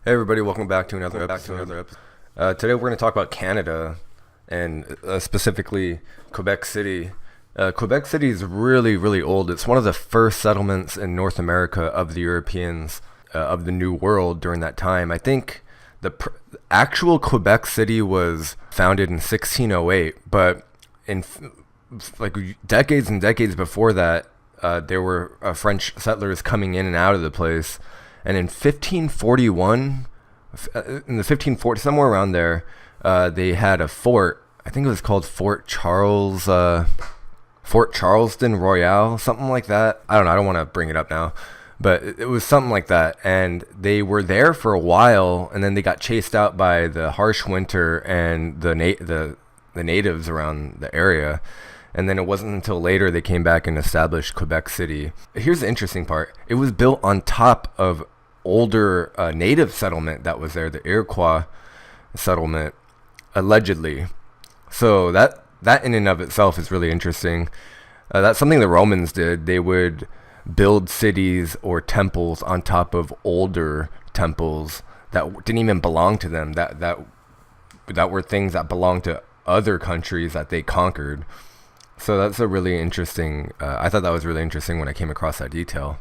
Hey everybody, welcome back to another episode. Today we're going to talk about Canada and specifically Quebec City. Quebec City is really, really old. It's one of the first settlements in North America of the Europeans of the New World during that time. I think actual Quebec City was founded in 1608, but like decades and decades before that, there were French settlers coming in and out of the place. And in 1541, in the 1540, somewhere around there, they had a fort. I think it was called Fort Charleston Royale, something like that. I don't know. I don't want to bring it up now, but it was something like that. And they were there for a while, and then they got chased out by the harsh winter and the natives around the area. And then it wasn't until later they came back and established Quebec City. Here's the interesting part. It was built on top of older native settlement that was there, the Iroquois settlement, allegedly. So that in and of itself is really interesting. That's something the Romans did. They would build cities or temples on top of older temples that didn't even belong to them, that were things that belonged to other countries that they conquered. So that's a really interesting, I thought that was really interesting when I came across that detail.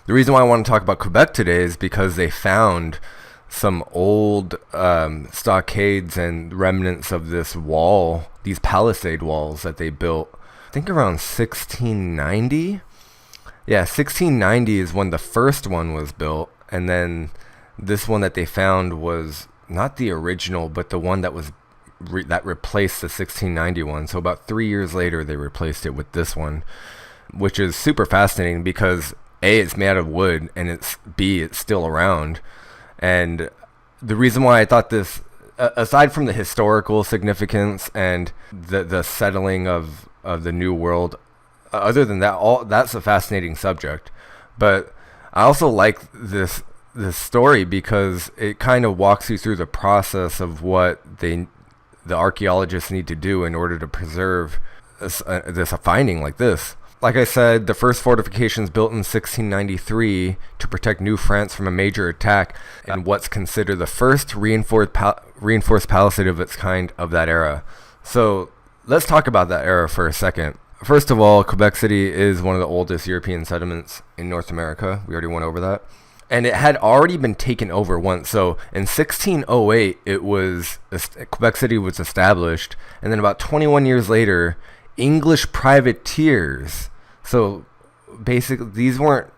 The reason why I want to talk about Quebec today is because they found some old stockades and remnants of this wall, these Palisade walls that they built, I think around 1690. Yeah, 1690 is when the first one was built, and then this one that they found was not the original, but the one that was that replaced the 1691. So about 3 years later, they replaced it with this one, which is super fascinating because A, it's made out of wood, and it's still around. And the reason why I thought this, aside from the historical significance and the settling of the New World, other than that, that's a fascinating subject. But I also like this story because it kind of walks you through the process of what the archaeologists need to do in order to preserve this finding like this. Like I said, the first fortifications built in 1693 to protect New France from a major attack, and what's considered the first reinforced palisade of its kind of that era. So let's talk about that era for a second. First of all, Quebec City is one of the oldest European settlements in North America. We already went over that. And it had already been taken over once. So in 1608, Quebec City was established, and then about 21 years later, English privateers. So basically, these weren't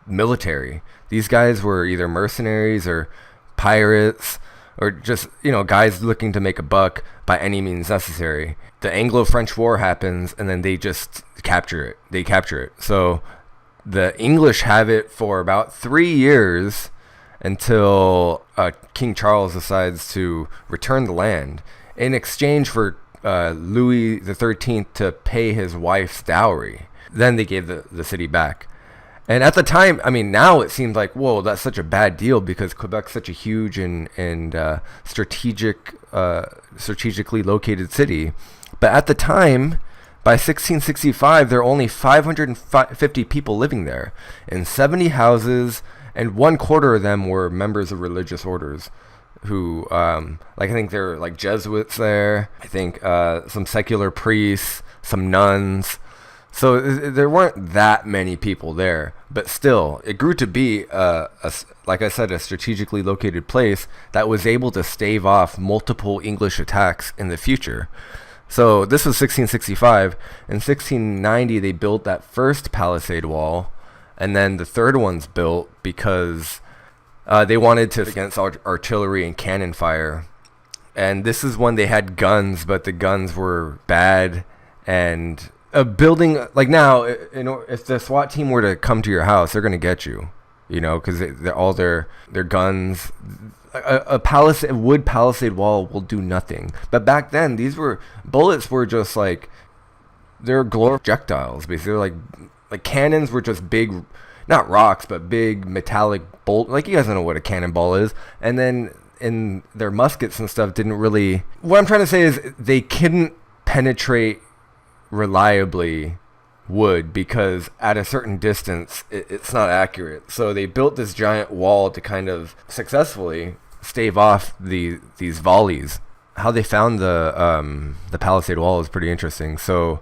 military. These guys were either mercenaries or pirates, or just, guys looking to make a buck by any means necessary. The Anglo-French War happens, and then they just capture it. They capture it. So the English have it for about 3 years until King Charles decides to return the land in exchange for Louis XIII to pay his wife's dowry. Then they gave the city back. And at the time, I mean, now it seems like, whoa, that's such a bad deal because Quebec's such a huge and strategically located city. But at the time, by 1665, there were only 550 people living there, in 70 houses, and 1/4 of them were members of religious orders who, I think there were like Jesuits there, I think some secular priests, some nuns. So there weren't that many people there, but still, it grew to be, like I said, a strategically located place that was able to stave off multiple English attacks in the future. So this was 1665. In 1690, they built that first palisade wall, and then the third one's built because they wanted to against artillery and cannon fire. And this is when they had guns, but the guns were bad. And a building like now, if the SWAT team were to come to your house, they're gonna get you, because all their guns. A wood palisade wall will do nothing. But back then, bullets were just like, they're glorified projectiles, basically. Like cannons were just big, not rocks, but big metallic bolt. Like, you guys know what a cannonball is. And then in their muskets and stuff didn't really. What I'm trying to say is they couldn't penetrate reliably wood because at a certain distance it's not accurate. So they built this giant wall to kind of successfully stave off these volleys. How they found the Palisade wall is pretty interesting. So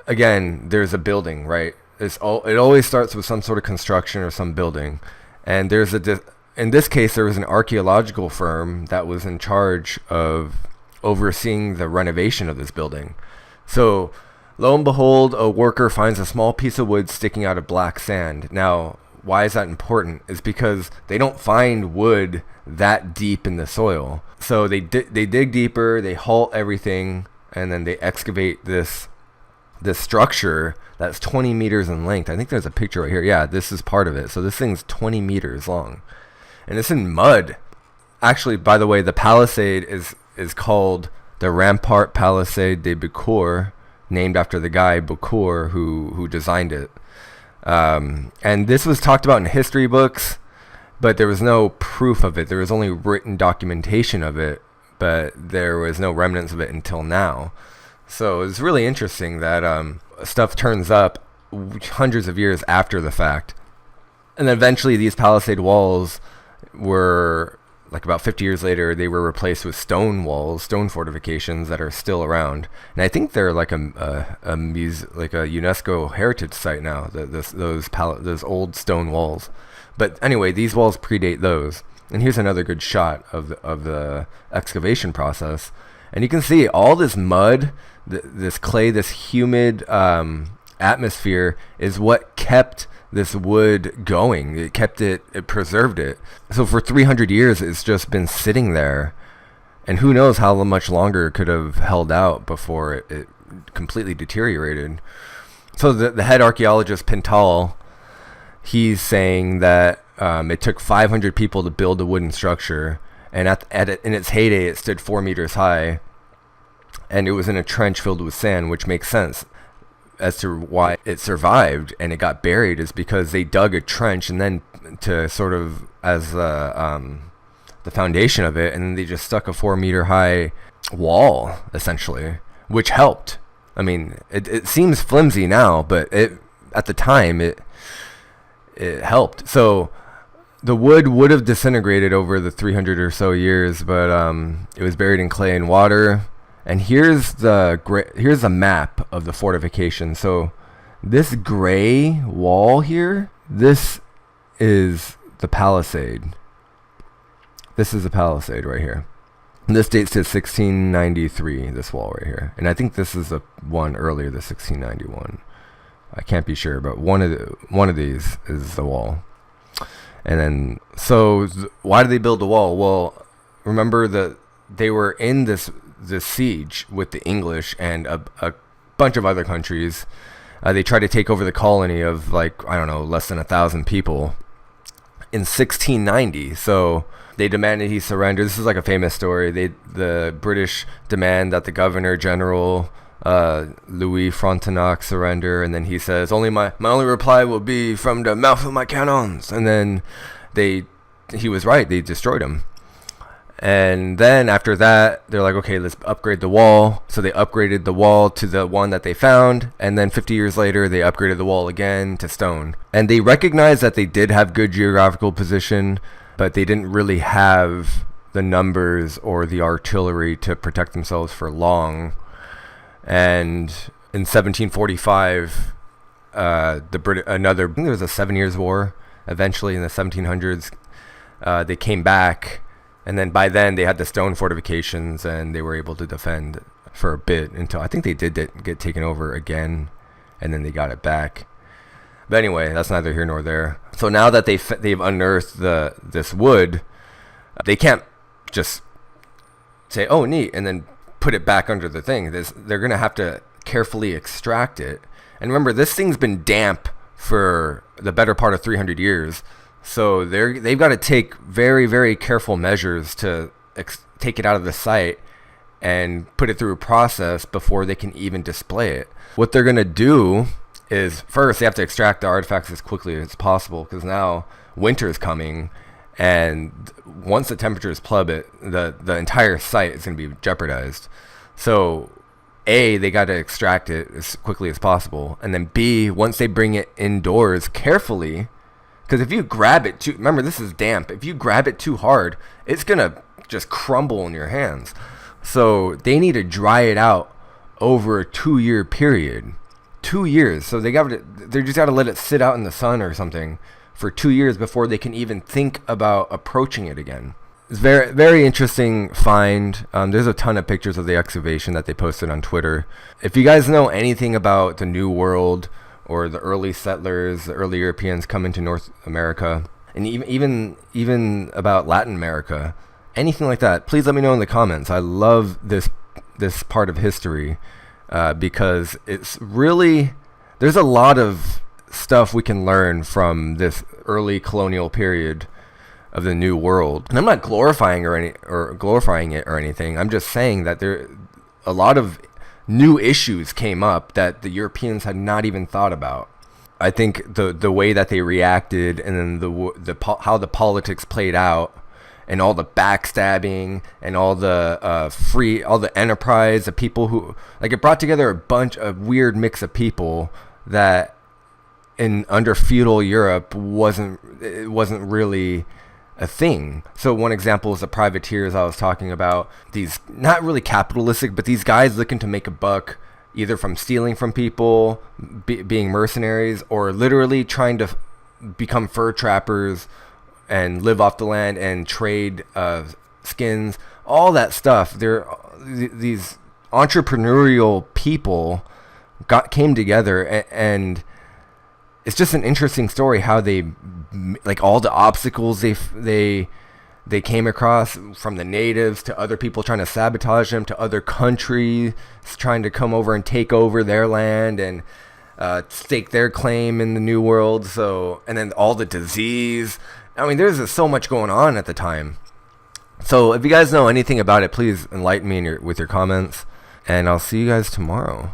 again, there's a building, right? It always starts with some sort of construction or some building, and in this case there was an archaeological firm that was in charge of overseeing the renovation of this building. So lo and behold, a worker finds a small piece of wood sticking out of black sand. Now, why is that important? Is because they don't find wood that deep in the soil. So they dig deeper, they halt everything, and then they excavate this structure that's 20 meters in length. I think there's a picture right here. Yeah, this is part of it. So this thing's 20 meters long, and it's in mud. Actually, by the way, the Palisade is called the Rampart Palisade de Becourt, named after the guy Becourt who designed it. And this was talked about in history books, but there was no proof of it. There was only written documentation of it, but there was no remnants of it until now. So it's really interesting that stuff turns up hundreds of years after the fact. And then eventually these Palisade walls were, like about 50 years later, they were replaced with stone walls, stone fortifications that are still around. And I think they're like a UNESCO heritage site now, those old stone walls. But anyway, these walls predate those. And here's another good shot of the excavation process. And you can see all this mud, this clay, this humid atmosphere is what kept this wood going. It preserved it. So for 300 years, it's just been sitting there. And who knows how much longer it could have held out before it completely deteriorated. So the head archaeologist, Pintal, he's saying that it took 500 people to build a wooden structure. And in its heyday, it stood 4 meters high, and it was in a trench filled with sand, which makes sense as to why it survived and it got buried, is because they dug a trench and then to sort of as the foundation of it, and then they just stuck a 4 meter high wall essentially, which helped. I mean, it seems flimsy now, but at the time it helped. So the wood would have disintegrated over the 300 or so years, but it was buried in clay and water. And here's a map of the fortification. So this gray wall here, this is the Palisade. This is the Palisade right here. And this dates to 1693, this wall right here. And I think this is the one earlier, the 1691. I can't be sure, but one of these is the wall. And then, so why did they build the wall? Well, remember that they were in this siege with the English and a bunch of other countries. They tried to take over the colony of less than 1,000 people in 1690. So they demanded he surrender. This is like a famous story. The British demand that the Governor General Louis Frontenac surrender, and then he says, my only reply will be from the mouth of my cannons. And then he was right, they destroyed him. And then after that, they're like, okay, let's upgrade the wall. So they upgraded the wall to the one that they found, and then 50 years later they upgraded the wall again to stone. And they recognized that they did have good geographical position, but they didn't really have the numbers or the artillery to protect themselves for long. And in 1745, I think there was a 7 Years' War. Eventually, in the 1700s, they came back, and then by then they had the stone fortifications, and they were able to defend for a bit until I think they did get taken over again, and then they got it back. But anyway, that's neither here nor there. So now that they've unearthed this wood, they can't just say, "Oh, neat," and then put it back under the thing. They're going to have to carefully extract it. And remember, this thing's been damp for the better part of 300 years. So they've got to take very, very careful measures to take it out of the site and put it through a process before they can even display it. What they're going to do is, first, they have to extract the artifacts as quickly as possible, because now winter is coming. And once the temperatures plummet, the entire site is going to be jeopardized. So, A, they got to extract it as quickly as possible. And then B, once they bring it indoors carefully, Because if you grab it too, remember this is damp. If you grab it too hard, it's gonna just crumble in your hands. So they need to dry it out over a 2-year period. 2 years. So they just got to let it sit out in the sun or something for 2 years before they can even think about approaching it again. It's very, very interesting find. There's a ton of pictures of the excavation that they posted on Twitter. If you guys know anything about the New World or the early settlers, the early Europeans coming to North America, and even about Latin America, anything like that, please let me know in the comments. I love this part of history because it's really, there's a lot of stuff we can learn from this early colonial period of the New World. And I'm not glorifying glorifying it or anything. I'm just saying that a lot of new issues came up that the Europeans had not even thought about. I think the way that they reacted, and then how the politics played out, and all the backstabbing, and all the enterprise, the people who, like, it brought together a bunch of weird mix of people that under feudal Europe wasn't really a thing. So one example is the privateers I was talking about. These, not really capitalistic, but these guys looking to make a buck either from stealing from people, being mercenaries, or literally trying to become fur trappers and live off the land and trade skins, all that stuff. These entrepreneurial people came together, and it's just an interesting story how they, like, all the obstacles they came across, from the natives to other people trying to sabotage them, to other countries trying to come over and take over their land and stake their claim in the New World. So, and then all the disease. I mean, there's just so much going on at the time. So if you guys know anything about it, please enlighten me with your comments, and I'll see you guys tomorrow.